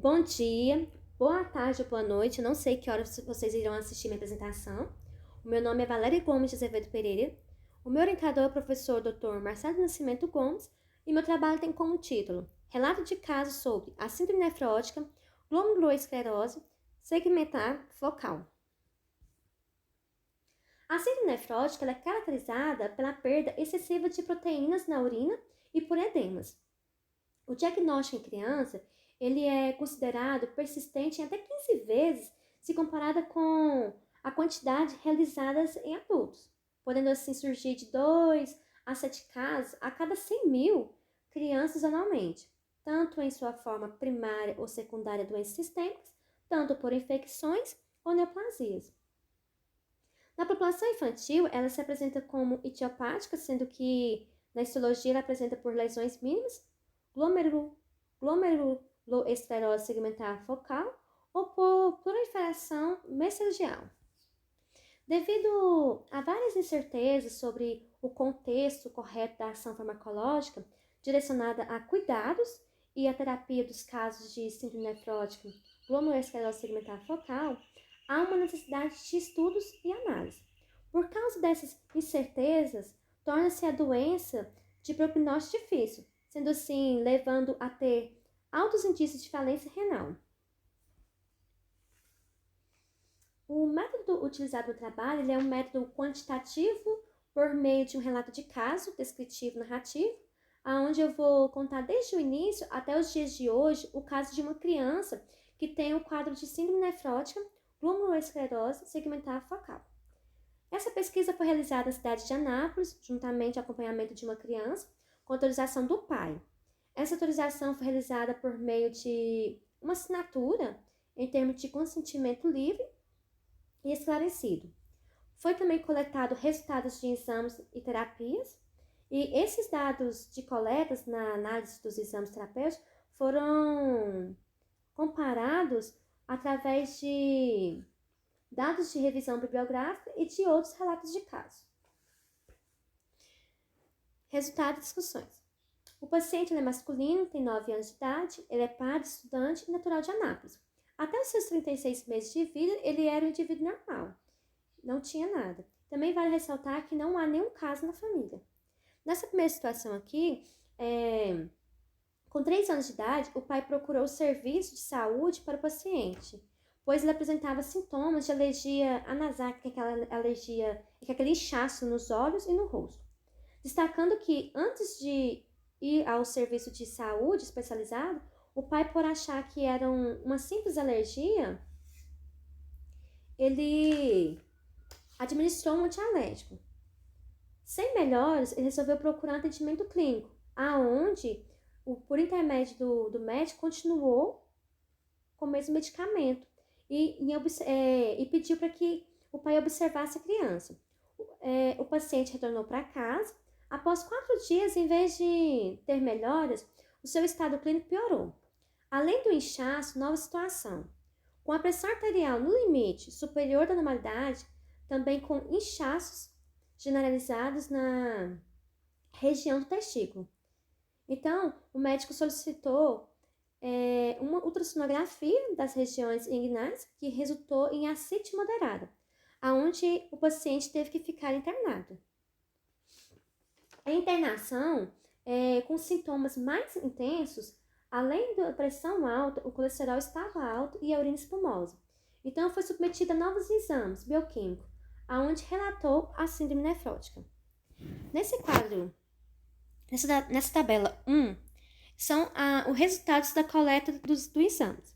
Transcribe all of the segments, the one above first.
Bom dia, boa tarde ou boa noite. Eu não sei que horas vocês irão assistir minha apresentação. O meu nome é Valéria Gomes de Azevedo Pereira. O meu orientador é o professor Dr. Marcelo Nascimento Gomes e meu trabalho tem como título Relato de casos sobre a síndrome nefrótica, glomeruloesclerose segmentar focal. A síndrome nefrótica é caracterizada pela perda excessiva de proteínas na urina e por edemas. O diagnóstico em criança ele é considerado persistente em até 15 vezes se comparada com a quantidade realizadas em adultos, podendo assim surgir de 2 a 7 casos a cada 100 mil crianças anualmente, tanto em sua forma primária ou secundária doenças sistêmicas, tanto por infecções ou neoplasias. Na população infantil, ela se apresenta como idiopática, sendo que na histologia ela apresenta por lesões mínimas, glomeruloesclerose segmentar focal ou por proliferação mesangial. Devido a várias incertezas sobre o contexto correto da ação farmacológica direcionada a cuidados e a terapia dos casos de síndrome nefrótica, glomeruloesclerose segmentar focal, há uma necessidade de estudos e análise. Por causa dessas incertezas, torna-se a doença de prognóstico difícil, sendo assim levando a ter altos indícios de falência renal. O método utilizado no trabalho é um método quantitativo por meio de um relato de caso, descritivo, narrativo, onde eu vou contar desde o início até os dias de hoje o caso de uma criança que tem o quadro de síndrome nefrótica, glomeruloesclerose segmentar focal. Essa pesquisa foi realizada na cidade de Anápolis, juntamente ao acompanhamento de uma criança, com autorização do pai. Essa autorização foi realizada por meio de uma assinatura em termos de consentimento livre e esclarecido. Foi também coletado resultados de exames e terapias, e esses dados de coletas na análise dos exames terapêuticos foram comparados através de dados de revisão bibliográfica e de outros relatos de caso. Resultado de discussões. O paciente é masculino, tem 9 anos de idade, ele é padre, estudante e natural de Anápolis. Até os seus 36 meses de vida, ele era um indivíduo normal. Não tinha nada. Também vale ressaltar que não há nenhum caso na família. Nessa primeira situação aqui, com 3 anos de idade, o pai procurou o serviço de saúde para o paciente, pois ele apresentava sintomas de alergia anasática, aquele inchaço nos olhos e no rosto. Destacando que, antes de ir ao serviço de saúde especializado, o pai, por achar que era uma simples alergia, ele administrou um antialérgico. Sem melhores, ele resolveu procurar atendimento clínico, aonde, por intermédio do médico, continuou com o mesmo medicamento e pediu para que o pai observasse a criança. O paciente retornou para casa. Após 4 dias, em vez de ter melhoras, o seu estado clínico piorou. Além do inchaço, nova situação. Com a pressão arterial no limite superior da normalidade, também com inchaços generalizados na região do testículo. Então, o médico solicitou uma ultrassonografia das regiões inguinais, que resultou em ascite moderada, aonde o paciente teve que ficar internado. A internação, com sintomas mais intensos, além da pressão alta, o colesterol estava alto e a urina espumosa. Então, foi submetida a novos exames bioquímicos, aonde relatou a síndrome nefrótica. Nesse quadro, nessa tabela 1, são os resultados da coleta dos exames.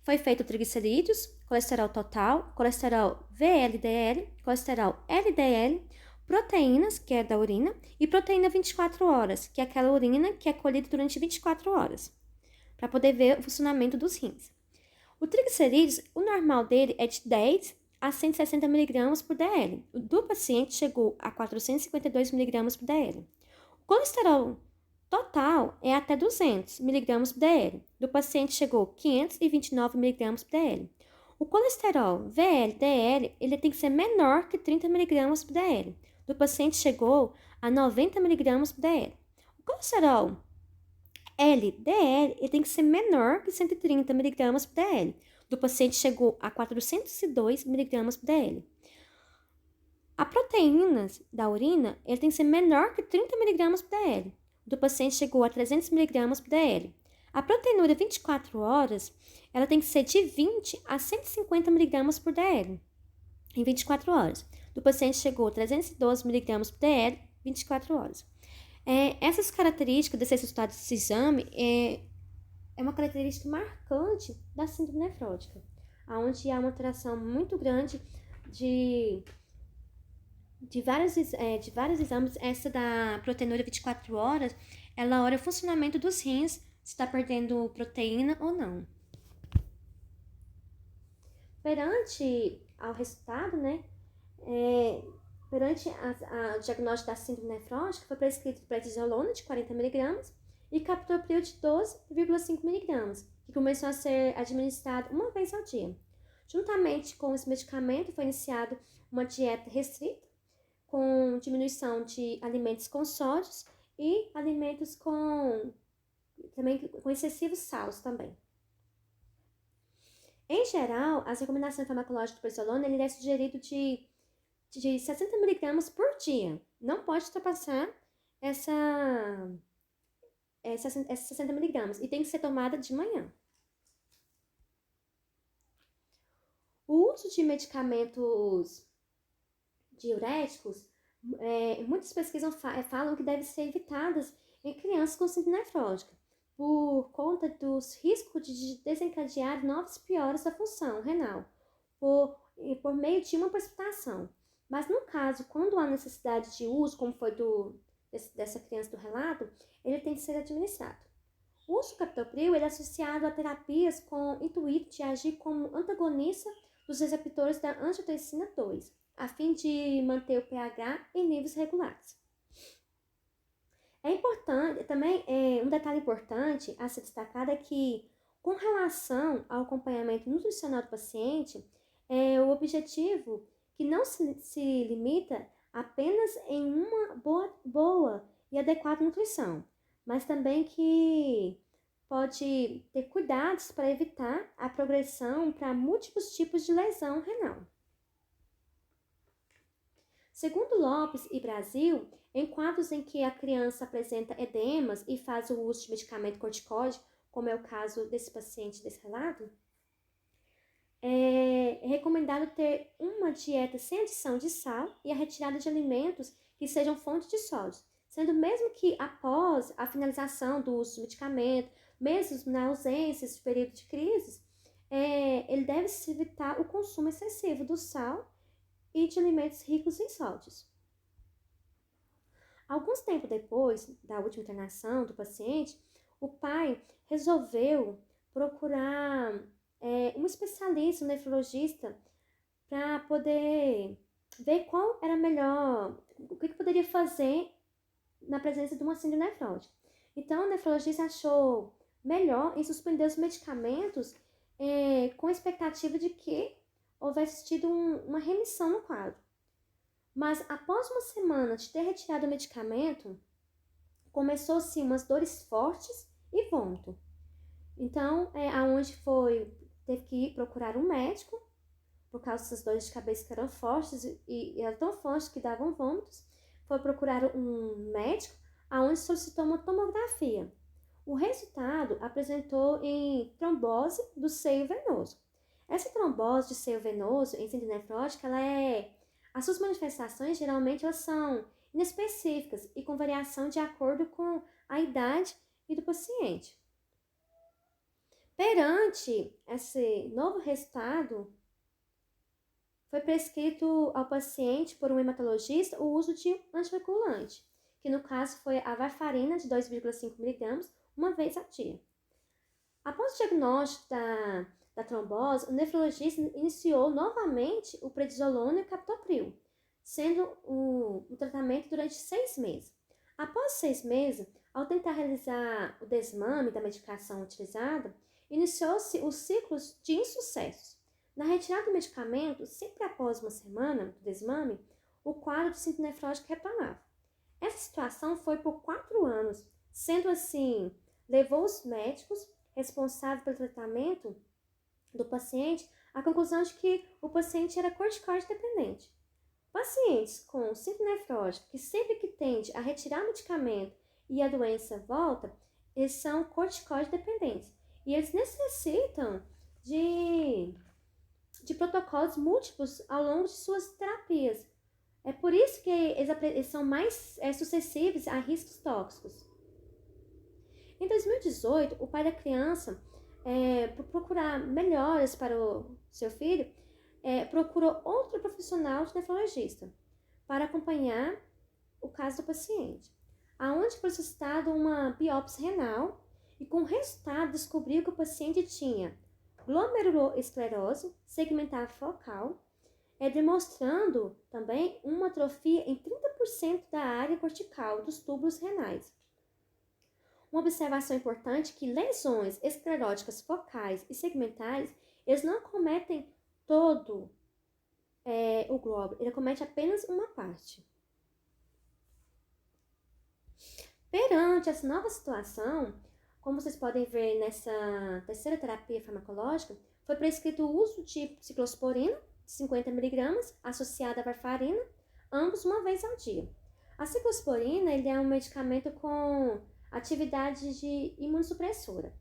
Foi feito triglicerídeos, colesterol total, colesterol VLDL, colesterol LDL, proteínas, que é da urina, e proteína 24 horas, que é aquela urina que é colhida durante 24 horas, para poder ver o funcionamento dos rins. O triglicerídeos, o normal dele é de 10 a 160 mg por dl. O do paciente chegou a 452 mg por dl. O colesterol total é até 200 mg por dl. Do paciente chegou a 529 mg por dl. O colesterol VLDL ele tem que ser menor que 30 mg por dl. Do paciente chegou a 90 mg por dl. O colesterol LDL ele tem que ser menor que 130 mg por dl. Do paciente chegou a 402 mg por dl. A proteína da urina ele tem que ser menor que 30 mg por dl. Do paciente chegou a 300 mg por dl. A proteinúria 24 horas ela tem que ser de 20 a 150 mg por dl em 24 horas. Do paciente chegou a 312 mg por dl 24 horas. Essas características desse resultado desse exame é uma característica marcante da síndrome nefrótica, onde há uma alteração muito grande de vários exames. Essa da proteinúria 24 horas, ela olha o funcionamento dos rins, se está perdendo proteína ou não. Perante ao resultado, né, perante o diagnóstico da síndrome nefrótica, foi prescrito prednisolona de 40 mg e captopril de 12,5 mg, que começou a ser administrado uma vez ao dia. Juntamente com esse medicamento, foi iniciada uma dieta restrita, com diminuição de alimentos com sódios e alimentos com excessivos sal também. Em geral, as recomendações farmacológicas do prednisolona ele é sugerido de 60 mg por dia. Não pode ultrapassar essas 60 mg e tem que ser tomada de manhã. O uso de medicamentos diuréticos, muitas pesquisas falam que devem ser evitadas em crianças com síndrome nefrótica, por conta dos riscos de desencadear novas pioras da função renal, por meio de uma precipitação. Mas no caso, quando há necessidade de uso, como foi dessa criança do relato, ele tem que ser administrado. O uso do captopril é associado a terapias com intuito de agir como antagonista dos receptores da angiotensina 2, a fim de manter o pH em níveis regulares. É importante, também um detalhe importante a ser destacado é que, com relação ao acompanhamento nutricional do paciente, o objetivo que não se limita apenas em uma boa e adequada nutrição, mas também que pode ter cuidados para evitar a progressão para múltiplos tipos de lesão renal. Segundo Lopes e Brasil, em quadros em que a criança apresenta edemas e faz o uso de medicamento corticóide, como é o caso desse paciente desse relato, é recomendado ter uma dieta sem adição de sal e a retirada de alimentos que sejam fonte de sódio, sendo mesmo que após a finalização do uso do medicamento, mesmo na ausência de período de crise, ele deve se evitar o consumo excessivo do sal e de alimentos ricos em sódios. Alguns tempos depois da última internação do paciente, o pai resolveu procurar um especialista, um nefrologista, para poder ver qual era melhor, o que poderia fazer na presença de uma síndrome nefrótica. Então, o nefrologista achou melhor em suspender os medicamentos com a expectativa de que houvesse tido uma remissão no quadro. Mas após uma semana de ter retirado o medicamento, começou-se umas dores fortes e vômito. Então, aonde teve que ir procurar um médico, por causa dessas dores de cabeça que eram fortes e eram tão fortes que davam vômitos. Foi procurar um médico, aonde solicitou uma tomografia. O resultado apresentou em trombose do seio venoso. Essa trombose de seio venoso em síndrome nefrótica, as suas manifestações geralmente elas são inespecíficas e com variação de acordo com a idade e do paciente. Perante esse novo resultado, foi prescrito ao paciente por um hematologista o uso de anticoagulante, que no caso foi a varfarina de 2,5 mg uma vez ao dia. Após o diagnóstico da trombose, o nefrologista iniciou novamente o prednisolona e o captopril, sendo o tratamento durante 6 meses. Após 6 meses, ao tentar realizar o desmame da medicação utilizada, iniciou-se os ciclos de insucessos. Na retirada do medicamento, sempre após uma semana do desmame, o quadro de síndrome nefrótica retornava. Essa situação foi por 4 anos, sendo assim levou os médicos responsáveis pelo tratamento do paciente à conclusão de que o paciente era corticoide dependente. Pacientes com síndrome nefrótica que sempre que tende a retirar o medicamento e a doença volta, eles são corticoide dependentes. E eles necessitam de protocolos múltiplos ao longo de suas terapias. É por isso que eles são mais suscetíveis a riscos tóxicos. Em 2018, o pai da criança, por procurar melhoras para o seu filho, procurou outro profissional de nefrologista para acompanhar o caso do paciente, aonde foi solicitada uma biópsia renal e com o resultado descobriu que o paciente tinha glomerulosclerose segmentar focal, demonstrando também uma atrofia em 30% da área cortical dos túbulos renais. Uma observação importante é que lesões escleróticas focais e segmentares, eles não acometem todo o glóbulo, ele acomete apenas uma parte. Perante essa nova situação, como vocês podem ver nessa terceira terapia farmacológica, foi prescrito o uso de ciclosporina, 50 mg, associada à varfarina, ambos uma vez ao dia. A ciclosporina ele é um medicamento com atividade de imunossupressora.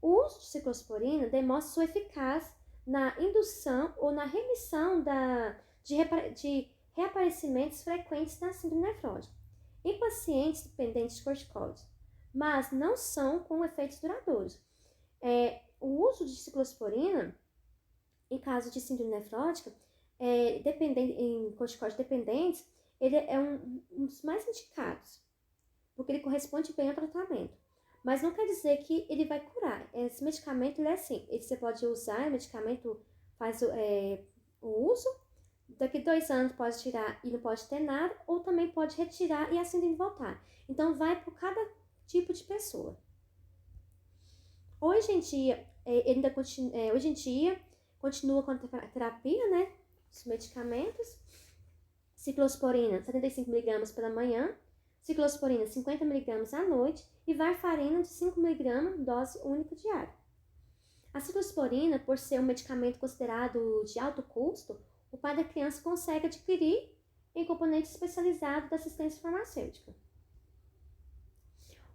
O uso de ciclosporina demonstra sua eficácia na indução ou na remissão de reaparecimentos frequentes da síndrome nefrótica em pacientes dependentes de corticoides, mas não são com efeitos duradouros. O uso de ciclosporina, em caso de síndrome nefrótica, em corticoides dependentes, ele é um dos mais indicados, porque ele corresponde bem ao tratamento. Mas não quer dizer que ele vai curar. Esse medicamento, ele é assim, você pode usar, o medicamento faz o uso, daqui 2 anos pode tirar e não pode ter nada, ou também pode retirar e a síndrome voltar. Então, vai por cada tipo de pessoa. Hoje em dia, continua com a terapia, né? Os medicamentos. Ciclosporina, 75 mg pela manhã. Ciclosporina, 50 mg à noite. E varfarina, de 5 mg, dose única diária. A ciclosporina, por ser um medicamento considerado de alto custo, o pai da criança consegue adquirir em componente especializado da assistência farmacêutica.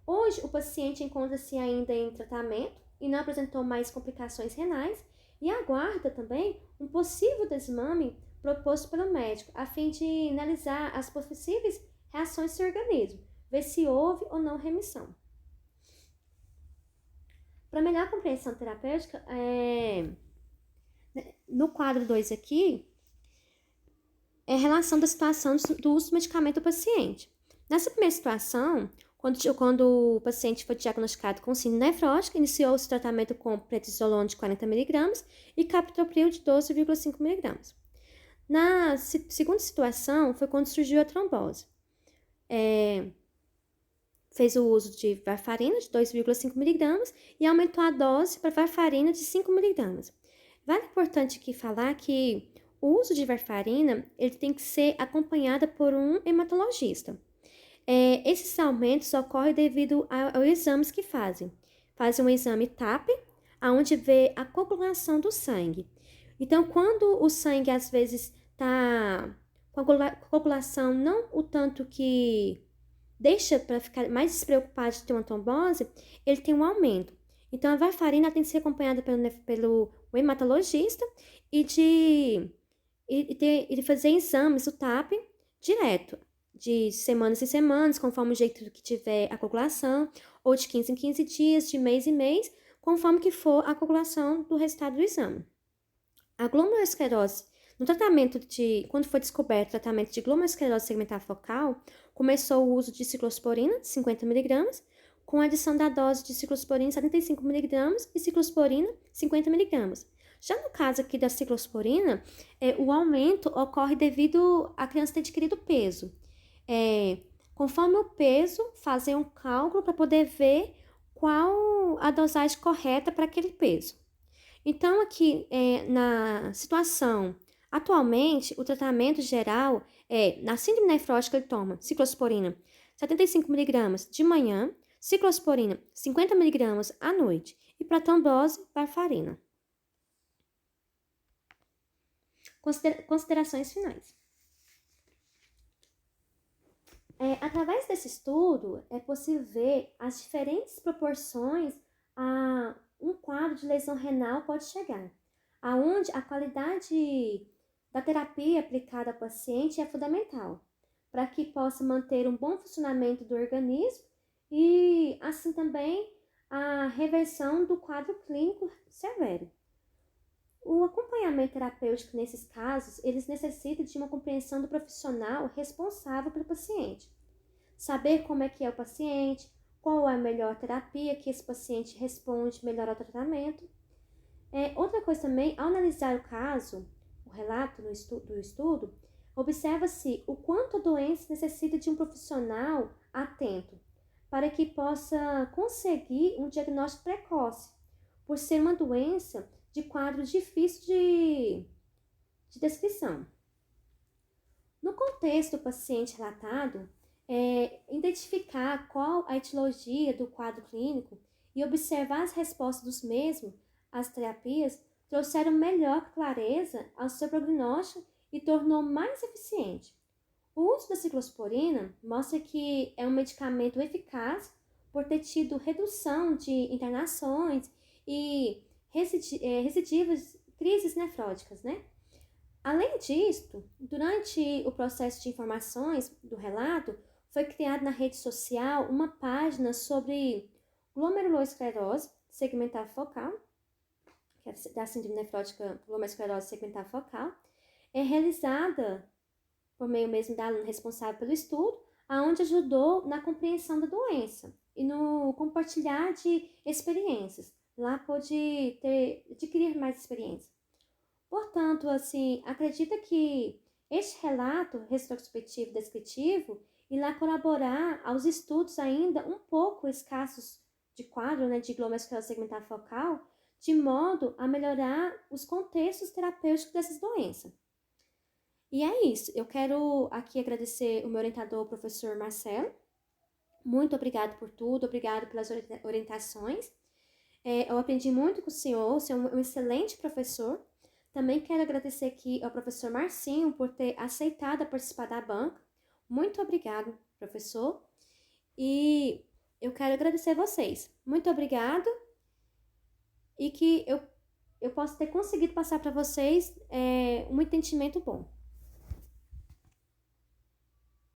Hoje, o paciente encontra-se ainda em tratamento e não apresentou mais complicações renais e aguarda também um possível desmame proposto pelo médico, a fim de analisar as possíveis reações do seu organismo, ver se houve ou não remissão. Para melhor compreensão terapêutica, no quadro 2 aqui, é a relação da situação do uso do medicamento do paciente. Nessa primeira situação, quando o paciente foi diagnosticado com síndrome nefrótica, iniciou-se o tratamento com prednisolone de 40 mg e captopril de 12,5 mg. Na segunda situação, foi quando surgiu a trombose. Fez o uso de varfarina de 2,5 mg e aumentou a dose para varfarina de 5 mg. Vale importante aqui falar que o uso de varfarina ele tem que ser acompanhado por um hematologista. Esses aumentos ocorrem devido aos exames que fazem. Fazem um exame TAP, onde vê a coagulação do sangue. Então, quando o sangue às vezes está com a coagulação não o tanto que deixa para ficar mais despreocupado de ter uma trombose, ele tem um aumento. Então, a varfarina tem que ser acompanhada pelo hematologista e de fazer exames, o TAP, direto, de semanas em semanas, conforme o jeito que tiver a coagulação, ou de 15 em 15 dias, de mês em mês, conforme que for a coagulação do resultado do exame. A glomerulosclerose, quando foi descoberto o tratamento de glomerulosclerose segmentar focal, começou o uso de ciclosporina, 50 mg, com a adição da dose de ciclosporina, 75 mg, e ciclosporina, 50 mg. Já no caso aqui da ciclosporina, o aumento ocorre devido à criança ter adquirido peso. Conforme o peso, fazer um cálculo para poder ver qual a dosagem correta para aquele peso. Então, aqui na situação, atualmente, o tratamento geral na síndrome nefrótica ele toma ciclosporina 75 mg de manhã, ciclosporina 50 mg à noite e para trombose, varfarina. Considerações finais. Através desse estudo, é possível ver as diferentes proporções a um quadro de lesão renal pode chegar, aonde a qualidade da terapia aplicada ao paciente é fundamental, para que possa manter um bom funcionamento do organismo e, assim também, a reversão do quadro clínico severo. O acompanhamento terapêutico nesses casos, eles necessitam de uma compreensão do profissional responsável pelo paciente. Saber como é que é o paciente, qual é a melhor terapia que esse paciente responde melhor ao tratamento. Outra coisa também, ao analisar o caso, o relato do estudo, observa-se o quanto a doença necessita de um profissional atento para que possa conseguir um diagnóstico precoce, por ser uma doença de quadro difícil de descrição. No contexto do paciente relatado, identificar qual a etiologia do quadro clínico e observar as respostas dos mesmos às terapias trouxeram melhor clareza ao seu prognóstico e tornou mais eficiente. O uso da ciclosporina mostra que é um medicamento eficaz por ter tido redução de internações e recidivas, crises nefróticas, né? Além disso, durante o processo de informações do relato, foi criada na rede social uma página sobre glomerulosclerose segmentar focal, que é da síndrome nefrótica glomerulosclerose segmentar focal, realizada por meio mesmo da aluna responsável pelo estudo, aonde ajudou na compreensão da doença e no compartilhar de experiências. Lá pôde adquirir mais experiência. Portanto, assim, acredita que este relato retrospectivo descritivo irá colaborar aos estudos ainda um pouco escassos de quadro, né, de glomerulosclerose segmentar focal, de modo a melhorar os contextos terapêuticos dessas doenças. E é isso, eu quero aqui agradecer o meu orientador, o professor Marcelo. Muito obrigado por tudo, obrigado pelas orientações. Eu aprendi muito com o senhor, você é um excelente professor. Também quero agradecer aqui ao professor Marcinho por ter aceitado participar da banca. Muito obrigado, professor. E eu quero agradecer a vocês. Muito obrigado e que eu possa ter conseguido passar para vocês um entendimento bom.